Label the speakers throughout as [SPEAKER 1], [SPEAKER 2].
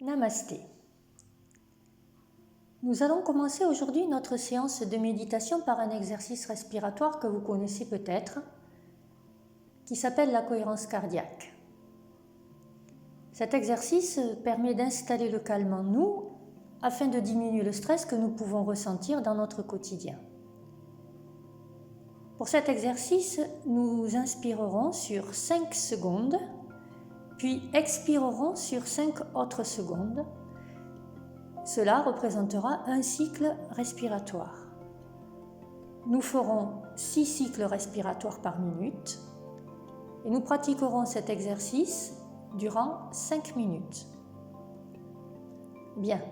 [SPEAKER 1] Namasté. Nous allons commencer aujourd'hui notre séance de méditation par un exercice respiratoire que vous connaissez peut-être, qui s'appelle la cohérence cardiaque. Cet exercice permet d'installer le calme en nous afin de diminuer le stress que nous pouvons ressentir dans notre quotidien. Pour cet exercice, nous inspirerons sur 5 secondes, puis expirerons sur 5 autres secondes. Cela représentera un cycle respiratoire. Nous ferons 6 cycles respiratoires par minute et nous pratiquerons cet exercice durant 5 minutes. Bien.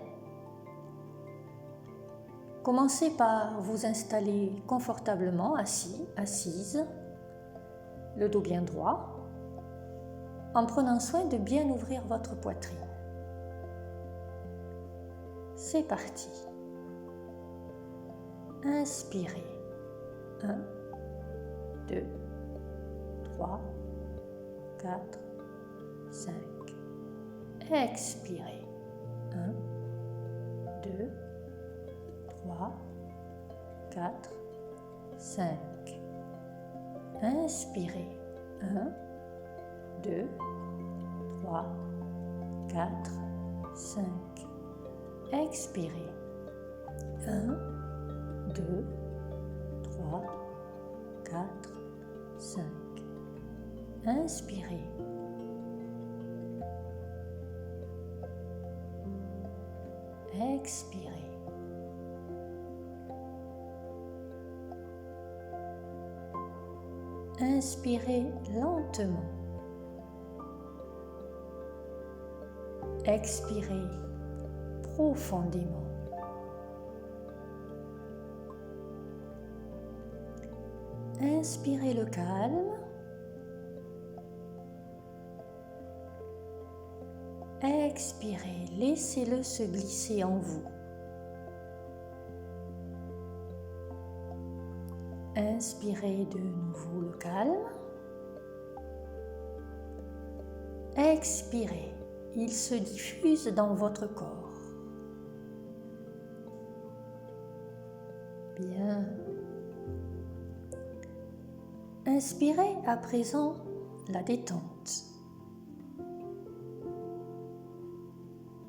[SPEAKER 1] Commencez par vous installer confortablement assis, assise, le dos bien droit, en prenant soin de bien ouvrir votre poitrine. C'est parti. Inspirez. 1, 2, 3, 4, 5. Expirez. 1, 2, 3, 4, 5. Inspirez. 1, 2, 3, 4, 5. Expirez. 1, 2, 3, 4, 5. Inspirez. Expirez. Inspirez lentement. Expirez profondément. Inspirez le calme. Expirez, laissez-le se glisser en vous. Inspirez de nouveau le calme. Expirez, il se diffuse dans votre corps. Bien. Inspirez à présent la détente.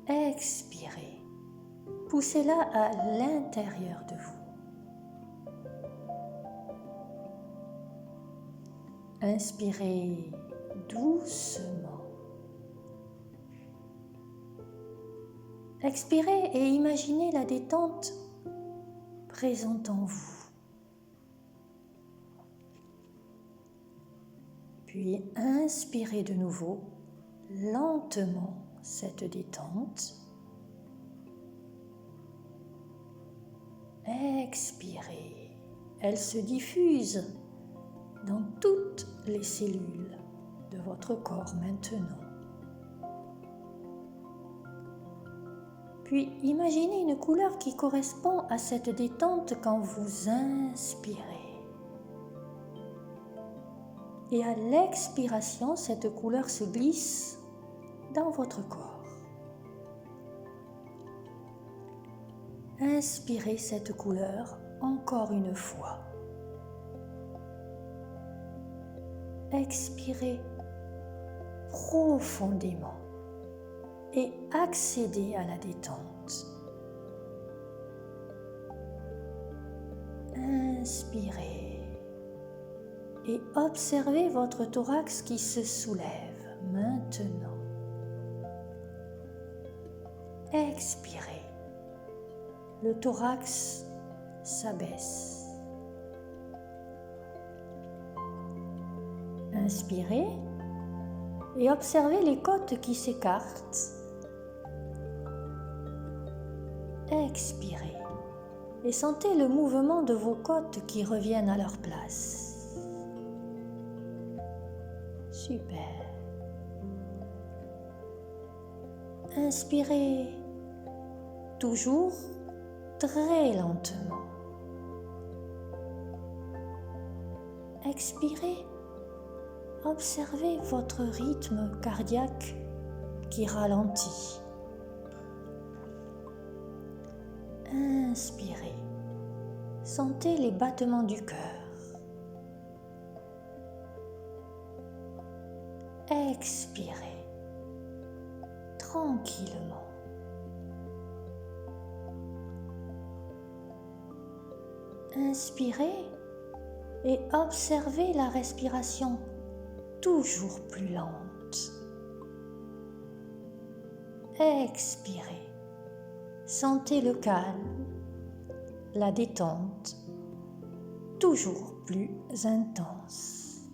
[SPEAKER 1] Expirez. Poussez-la à l'intérieur de vous. Inspirez doucement. Expirez et imaginez la détente présente en vous. Puis inspirez de nouveau lentement cette détente. Expirez. Elle se diffuse dans toutes les cellules de votre corps maintenant. Puis imaginez une couleur qui correspond à cette détente quand vous inspirez. Et à l'expiration, cette couleur se glisse dans votre corps. Inspirez cette couleur encore une fois. Expirez profondément et accédez à la détente. Inspirez et observez votre thorax qui se soulève maintenant. Expirez. Le thorax s'abaisse. Inspirez et observez les côtes qui s'écartent. Expirez et sentez le mouvement de vos côtes qui reviennent à leur place. Super. Inspirez toujours très lentement. Expirez. Observez votre rythme cardiaque qui ralentit Inspirez. Sentez les battements du cœur. Expirez tranquillement. Inspirez et observez la respiration toujours plus lente. Expirez. Sentez le calme, la détente, toujours plus intense.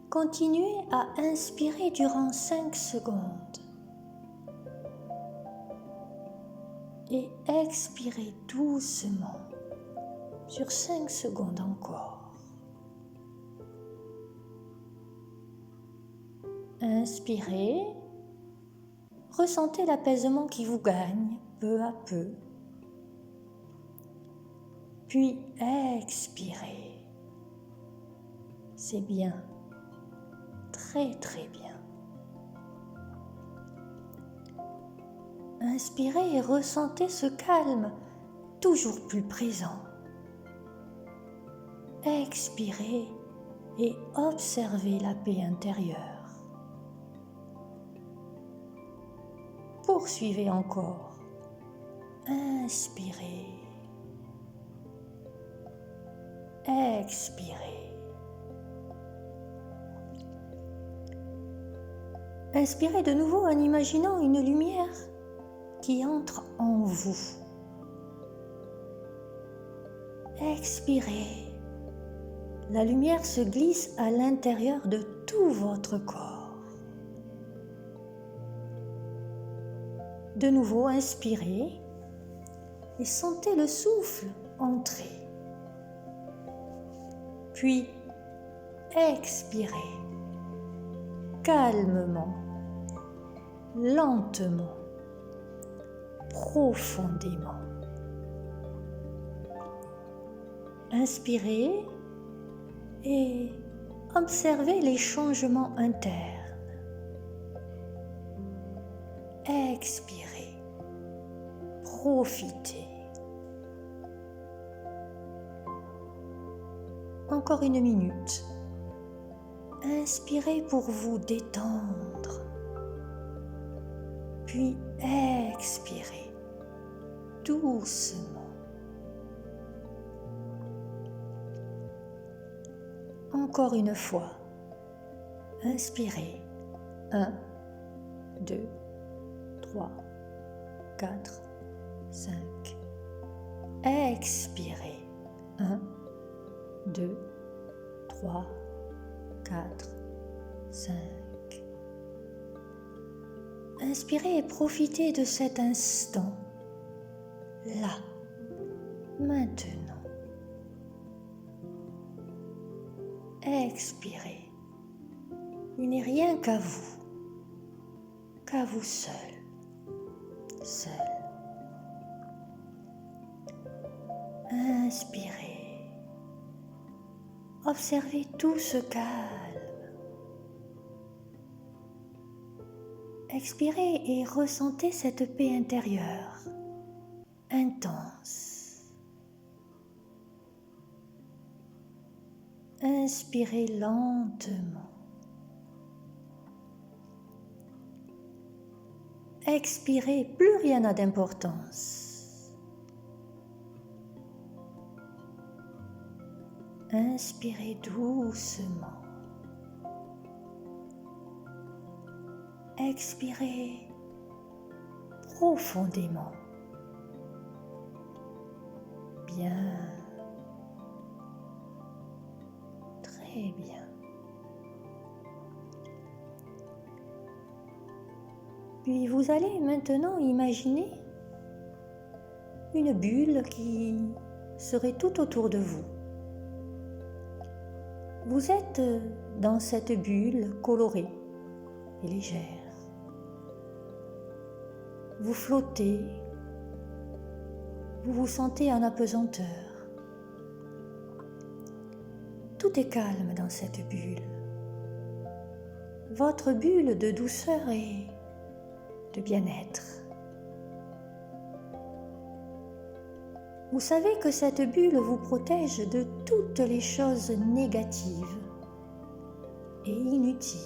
[SPEAKER 1] Continuez à inspirer durant 5 secondes et expirez doucement sur 5 secondes encore. Inspirez, ressentez l'apaisement qui vous gagne peu à peu. Puis expirez. C'est bien, très très bien. Inspirez et ressentez ce calme toujours plus présent. Expirez et observez la paix intérieure. Poursuivez encore. Inspirez. Expirez. Inspirez de nouveau en imaginant une lumière qui entre en vous. Expirez. La lumière se glisse à l'intérieur de tout votre corps. De nouveau, inspirez et sentez le souffle entrer. Puis, expirez calmement, lentement, profondément. Inspirez et observez les changements internes. Expirez, profitez. Encore 1 minute. Inspirez pour vous détendre. Puis expirez doucement. Encore une fois. Inspirez. 1, 2, 3, 4, 5. Expirez. 1, 2, 3, 4, 5. Inspirez et profitez de cet instant, là, maintenant. Expirez. Il n'est rien qu'à vous seul, seul. Inspirez. Observez tout ce calme. Expirez et ressentez cette paix intérieure, intense. Inspirez lentement. Expirez, plus rien n'a d'importance. Inspirez doucement. Expirez profondément. Bien. Très bien. Puis vous allez maintenant imaginer une bulle qui serait tout autour de vous. Vous êtes dans cette bulle colorée et légère. Vous flottez, vous vous sentez en apesanteur. Tout est calme dans cette bulle. Votre bulle de douceur et de bien-être. Vous savez que cette bulle vous protège de toutes les choses négatives et inutiles.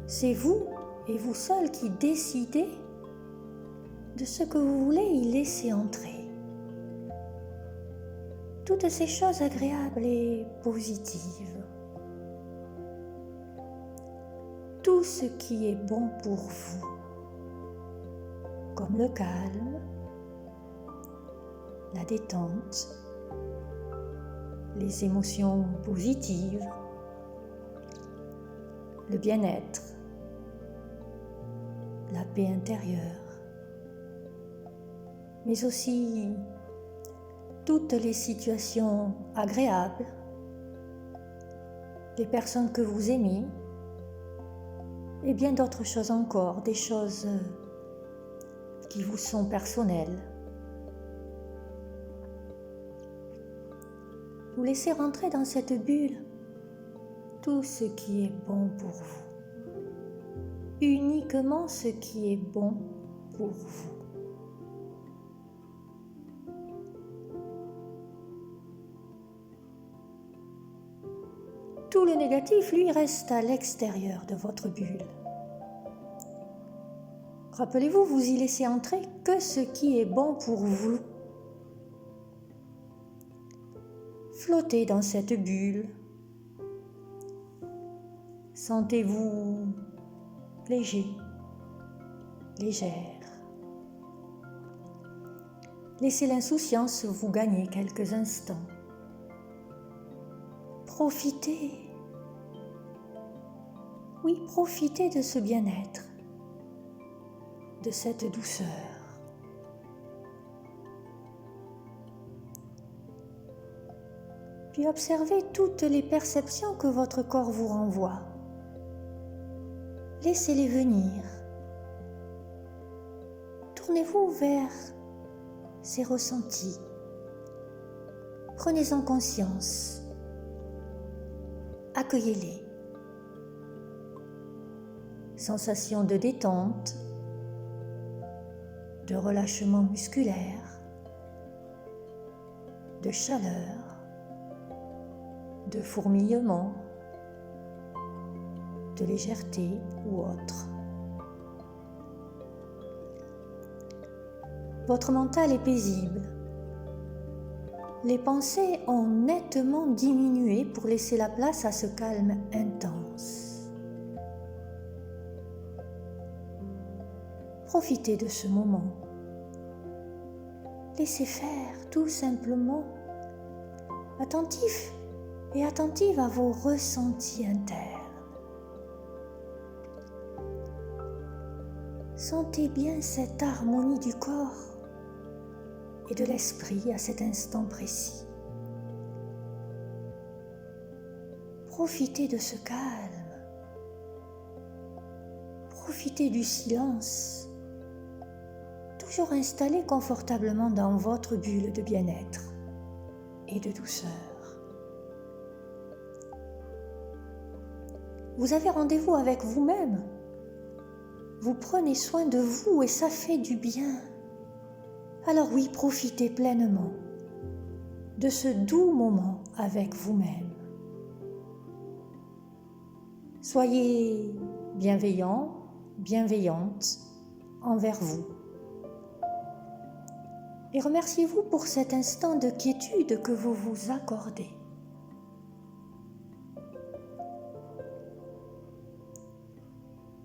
[SPEAKER 1] C'est vous et vous seul qui décidez de ce que vous voulez y laisser entrer. Toutes ces choses agréables et positives. Tout ce qui est bon pour vous, comme le calme, la détente, les émotions positives, le bien-être, la paix intérieure, mais aussi toutes les situations agréables, les personnes que vous aimez, et bien d'autres choses encore, des choses qui vous sont personnelles. Vous laissez rentrer dans cette bulle tout ce qui est bon pour vous. Uniquement ce qui est bon pour vous. Tout le négatif, lui, reste à l'extérieur de votre bulle. Rappelez-vous, vous y laissez entrer que ce qui est bon pour vous. Flottez dans cette bulle. Sentez-vous léger, légère. Laissez l'insouciance vous gagner quelques instants. Profitez. Oui, profitez de ce bien-être, de cette douceur. Puis observez toutes les perceptions que votre corps vous renvoie. Laissez-les venir. Tournez-vous vers ces ressentis. Prenez-en conscience. Accueillez-les. Sensation de détente, de relâchement musculaire, de chaleur, de fourmillement, de légèreté ou autre. Votre mental est paisible. Les pensées ont nettement diminué pour laisser la place à ce calme intense. Profitez de ce moment. Laissez faire tout simplement, attentif et attentive à vos ressentis internes. Sentez bien cette harmonie du corps et de l'esprit à cet instant précis. Profitez de ce calme. Profitez du silence, toujours installé confortablement dans votre bulle de bien-être et de douceur. Vous avez rendez-vous avec vous-même. Vous prenez soin de vous et ça fait du bien. Alors oui, profitez pleinement de ce doux moment avec vous-même. Soyez bienveillant, bienveillante envers vous. Et remerciez-vous pour cet instant de quiétude que vous vous accordez.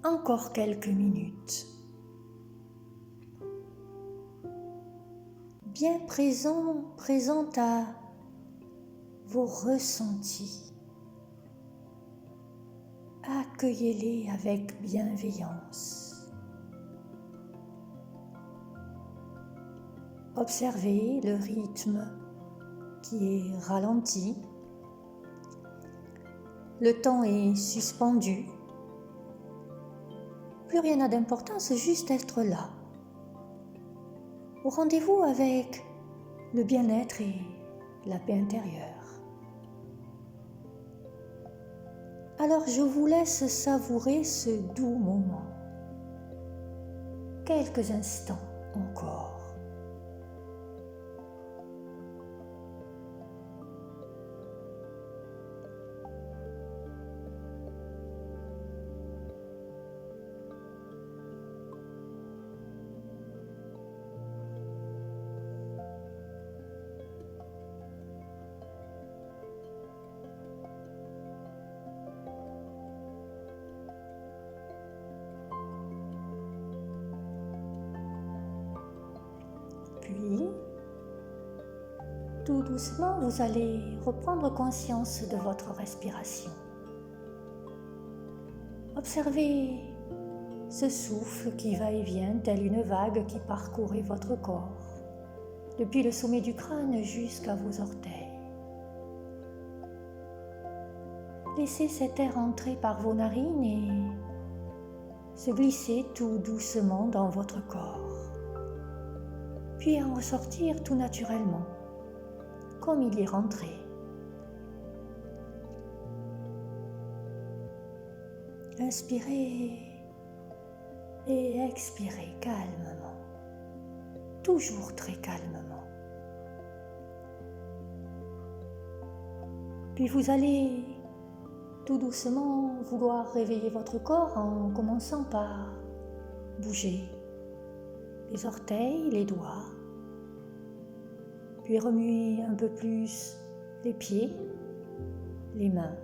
[SPEAKER 1] Encore quelques minutes. Bien présente à vos ressentis. Accueillez-les avec bienveillance. Observez le rythme qui est ralenti. Le temps est suspendu. Plus rien n'a d'importance, juste être là. Au rendez-vous avec le bien-être et la paix intérieure. Alors je vous laisse savourer ce doux moment. Quelques instants encore. Puis, tout doucement, vous allez reprendre conscience de votre respiration. Observez ce souffle qui va et vient, tel une vague qui parcourait votre corps, depuis le sommet du crâne jusqu'à vos orteils. Laissez cet air entrer par vos narines et se glisser tout doucement dans votre corps, puis en ressortir tout naturellement, comme il est rentré. Inspirez et expirez calmement, toujours très calmement. Puis vous allez tout doucement vouloir réveiller votre corps en commençant par bouger les orteils, les doigts, puis remuer un peu plus les pieds, les mains.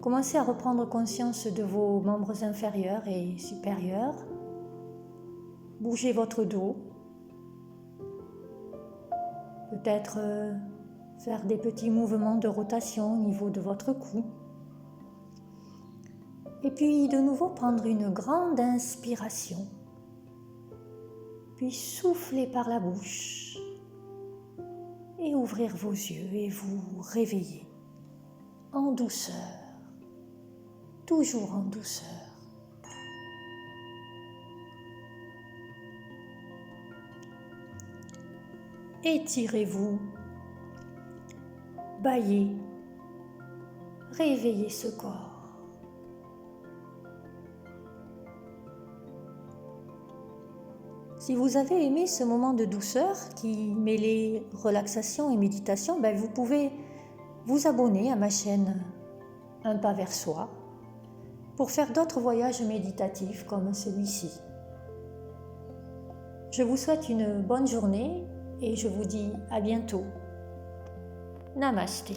[SPEAKER 1] Commencez à reprendre conscience de vos membres inférieurs et supérieurs. Bougez votre dos. Peut-être faire des petits mouvements de rotation au niveau de votre cou. Et puis de nouveau prendre une grande inspiration. Puis souffler par la bouche et ouvrir vos yeux et vous réveiller en douceur, toujours en douceur. Étirez-vous, bâillez, réveillez ce corps. Si vous avez aimé ce moment de douceur qui mêlait relaxation et méditation, vous pouvez vous abonner à ma chaîne Un pas vers soi pour faire d'autres voyages méditatifs comme celui-ci. Je vous souhaite une bonne journée et je vous dis à bientôt. Namasté.